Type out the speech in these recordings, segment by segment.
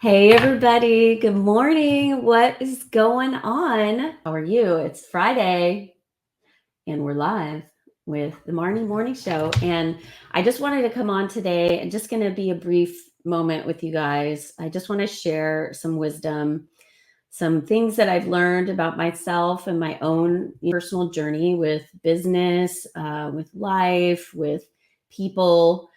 Hey everybody, good morning. What is going on? How are you? It's Friday and we're live with the morning show. And I just wanted to come on today and just going to be a brief moment with you guys. I just want to share some wisdom, some things that I've learned about myself and my own personal journey with business, with life, with people.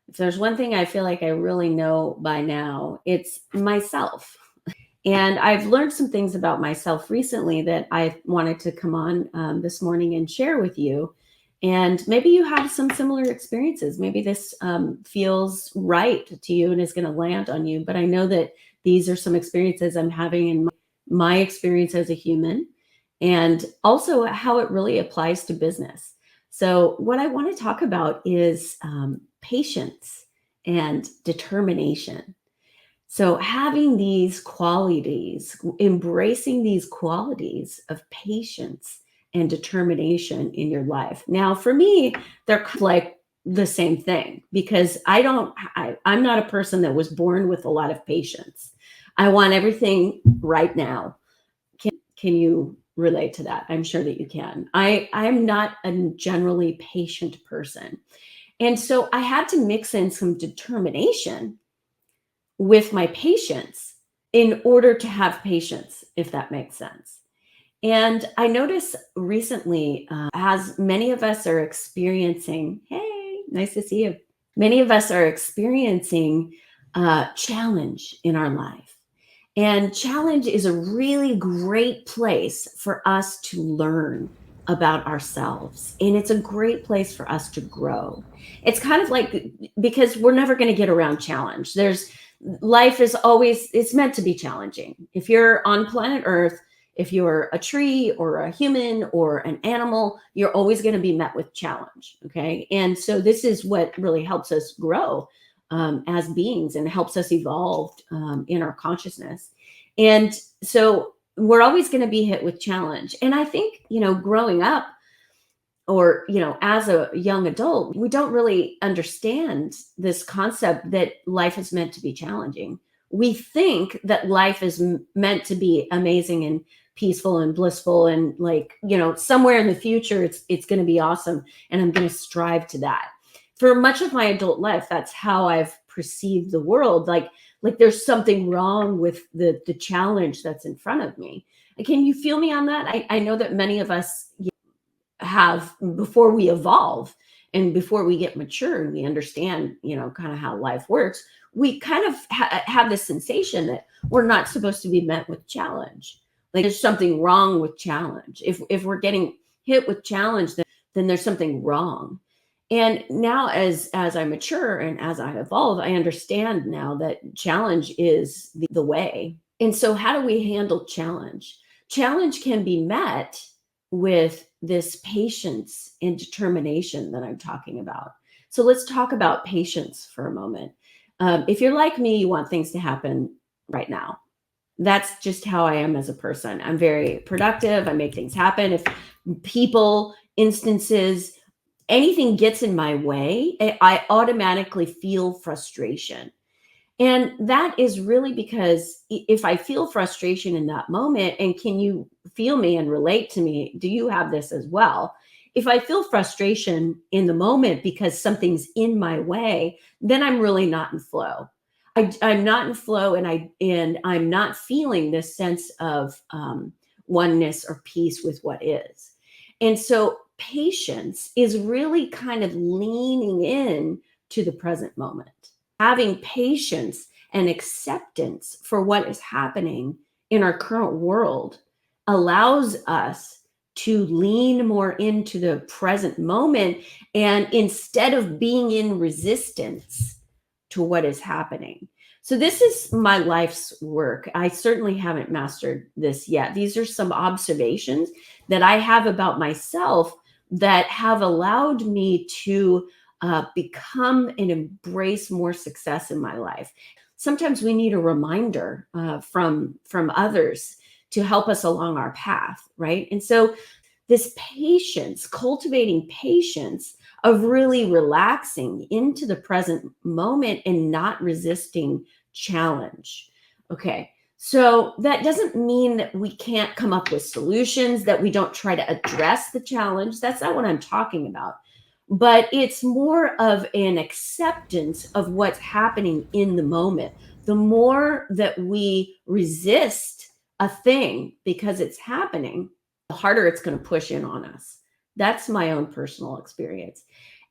If there's one thing I feel like I really know by now, it's myself. And I've learned some things about myself recently that I wanted to come on this morning and share with you. And maybe you have some similar experiences. Maybe this feels right to you and is going to land on you. But I know that these are some experiences I'm having in my experience as a human, and also how it really applies to business. So, what I want to talk about is patience and determination. So, having these qualities, embracing these qualities of patience and determination in your life. Now, for me, they're kind of like the same thing because I'm not a person that was born with a lot of patience. I want everything right now. Can you relate to that? I'm sure that you can. I'm not a generally patient person. And so I had to mix in some determination with my patience in order to have patience, if that makes sense. And I notice recently, as many of us are experiencing, hey, nice to see you. Many of us are experiencing challenge in our life. And challenge is a really great place for us to learn about ourselves. And it's a great place for us to grow. It's kind of like because we're never going to get around challenge. Life is always, it's meant to be challenging. If you're on planet Earth, if you're a tree or a human or an animal, you're always going to be met with challenge. Okay. And so this is what really helps us grow as beings and helps us evolve in our consciousness. And so we're always going to be hit with challenge. And I think, growing up or, as a young adult, we don't really understand this concept that life is meant to be challenging. We think that life is meant to be amazing and peaceful and blissful and like, somewhere in the future it's going to be awesome and I'm going to strive to that. For much of my adult life, that's how I've perceived the world. Like there's something wrong with the challenge that's in front of me. Can you feel me on that? I know that many of us have, before we evolve and before we get mature and we understand, kind of how life works, we kind of have this sensation that we're not supposed to be met with challenge. Like there's something wrong with challenge. If we're getting hit with challenge, then there's something wrong. And now as I mature and as I evolve, I understand now that challenge is the way. And so how do we handle challenge? Challenge can be met with this patience and determination that I'm talking about. So let's talk about patience for a moment. If you're like me, you want things to happen right now. That's just how I am as a person. I'm very productive. I make things happen. If people, instances, anything gets in my way, I automatically feel frustration. And that is really because if I feel frustration in that moment, and can you feel me and relate to me? Do you have this as well? If I feel frustration in the moment because something's in my way, then I'm really not in flow. I'm not in flow, and I'm not feeling this sense of oneness or peace with what is. And so patience is really kind of leaning in to the present moment, having patience and acceptance for what is happening in our current world allows us to lean more into the present moment, and instead of being in resistance to what is happening. So this is my life's work. I certainly haven't mastered this yet. These are some observations that I have about myself that have allowed me to become and embrace more success in my life. Sometimes we need a reminder from others to help us along our path, right? And so this patience, cultivating patience of really relaxing into the present moment and not resisting challenge. Okay. So that doesn't mean that we can't come up with solutions, that we don't try to address the challenge. That's not what I'm talking about. But it's more of an acceptance of what's happening in the moment. The more that we resist a thing because it's happening, the harder it's going to push in on us. That's my own personal experience.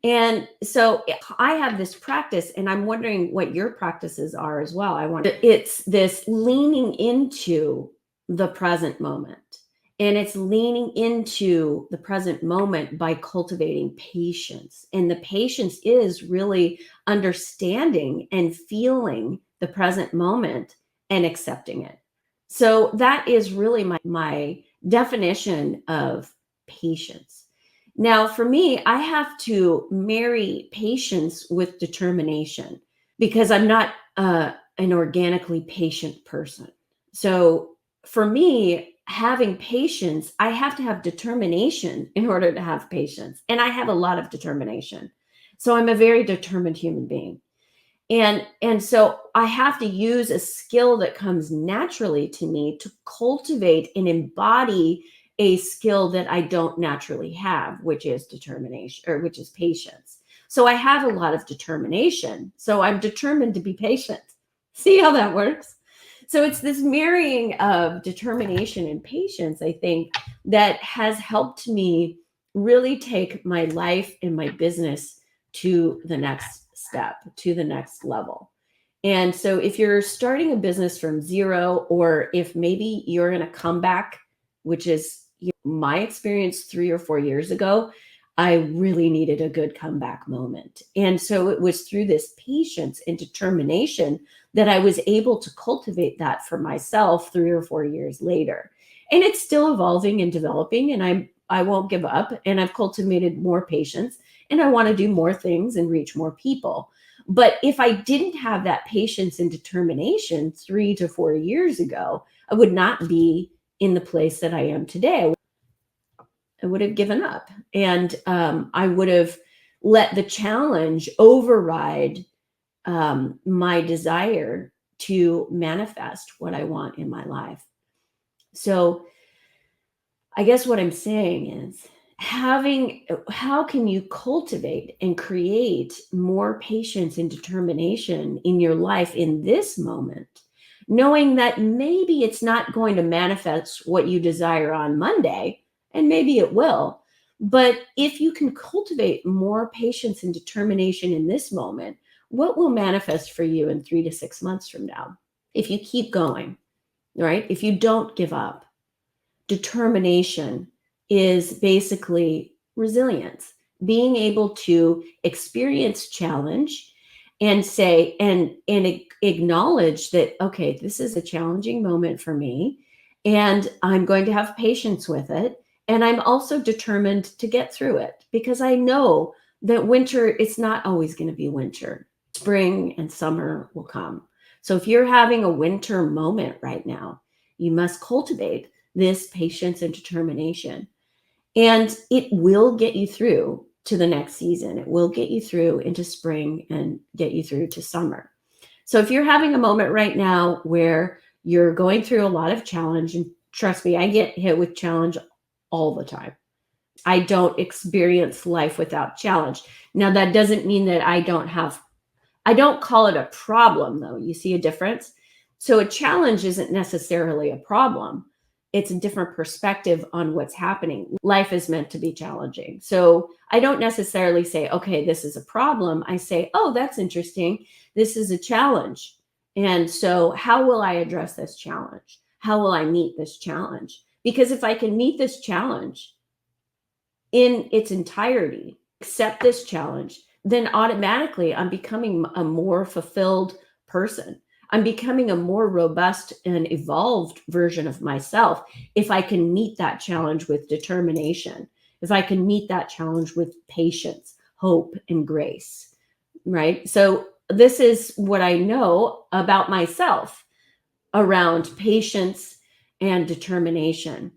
And so I have this practice, and I'm wondering what your practices are as well. It's this leaning into the present moment. And it's leaning into the present moment by cultivating patience. And the patience is really understanding and feeling the present moment and accepting it. So that is really my definition of patience. Now, for me, I have to marry patience with determination because I'm not an organically patient person. So for me, having patience, I have to have determination in order to have patience. And I have a lot of determination. So I'm a very determined human being. And so I have to use a skill that comes naturally to me to cultivate and embody a skill that I don't naturally have, which is determination, or which is patience. So I have a lot of determination. So I'm determined to be patient. See how that works? So it's this marrying of determination and patience, I think, that has helped me really take my life and my business to the next step, to the next level. And so if you're starting a business from zero, or if maybe you're in a comeback, which is my experience 3 or 4 years ago, I really needed a good comeback moment. And so it was through this patience and determination that I was able to cultivate that for myself 3 or 4 years later. And it's still evolving and developing, and I won't give up, and I've cultivated more patience, and I want to do more things and reach more people. But if I didn't have that patience and determination 3 to 4 years ago, I would not be in the place that I am today. I would have given up, and I would have let the challenge override my desire to manifest what I want in my life. So I guess what I'm saying is, how can you cultivate and create more patience and determination in your life in this moment, knowing that maybe it's not going to manifest what you desire on Monday, and maybe it will. But if you can cultivate more patience and determination in this moment, what will manifest for you in 3 to 6 months from now? If you keep going, right? If you don't give up. Determination is basically resilience, being able to experience challenge and say, and acknowledge that, okay, this is a challenging moment for me, and I'm going to have patience with it. And I'm also determined to get through it, because I know that winter, it's not always going to be winter. Spring and summer will come. So if you're having a winter moment right now, you must cultivate this patience and determination. And it will get you through to the next season. It will get you through into spring and get you through to summer. So if you're having a moment right now where you're going through a lot of challenge, and trust me, I get hit with challenge all the time. I don't experience life without challenge. Now, that doesn't mean that I don't call it a problem, though. You see a difference? So a challenge isn't necessarily a problem. It's a different perspective on what's happening. Life is meant to be challenging. So I don't necessarily say, okay, this is a problem. I say, oh, that's interesting. This is a challenge. And so how will I address this challenge? How will I meet this challenge? Because if I can meet this challenge in its entirety, accept this challenge, then automatically I'm becoming a more fulfilled person. I'm becoming a more robust and evolved version of myself if I can meet that challenge with determination, if I can meet that challenge with patience, hope, and grace, right? So this is what I know about myself around patience and determination.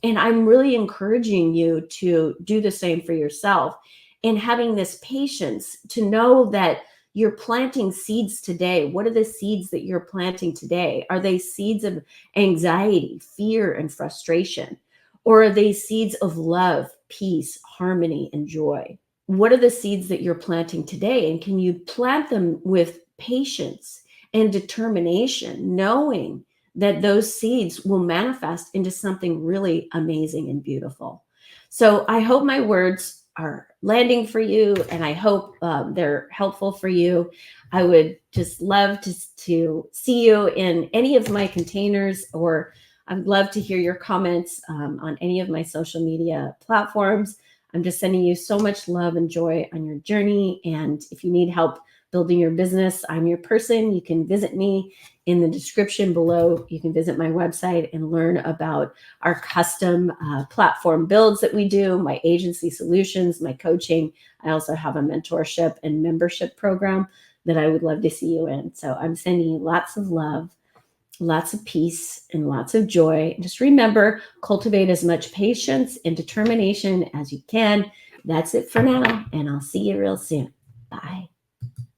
And I'm really encouraging you to do the same for yourself, and having this patience to know that You're planting seeds today. What are the seeds that you're planting today? Are they seeds of anxiety, fear, and frustration? Or are they seeds of love, peace, harmony, and joy? What are the seeds that you're planting today? And can you plant them with patience and determination, knowing that those seeds will manifest into something really amazing and beautiful? So I hope my words are landing for you, and I hope they're helpful for you. I would just love to see you in any of my containers, or I'd love to hear your comments on any of my social media platforms. I'm just sending you so much love and joy on your journey. And if you need help building your business, I'm your person. You can visit me in the description below. You can visit my website and learn about our custom platform builds that we do, my agency solutions, my coaching. I also have a mentorship and membership program that I would love to see you in. So I'm sending you lots of love, lots of peace, and lots of joy. Just remember, cultivate as much patience and determination as you can. That's it for now, and I'll see you real soon. Bye.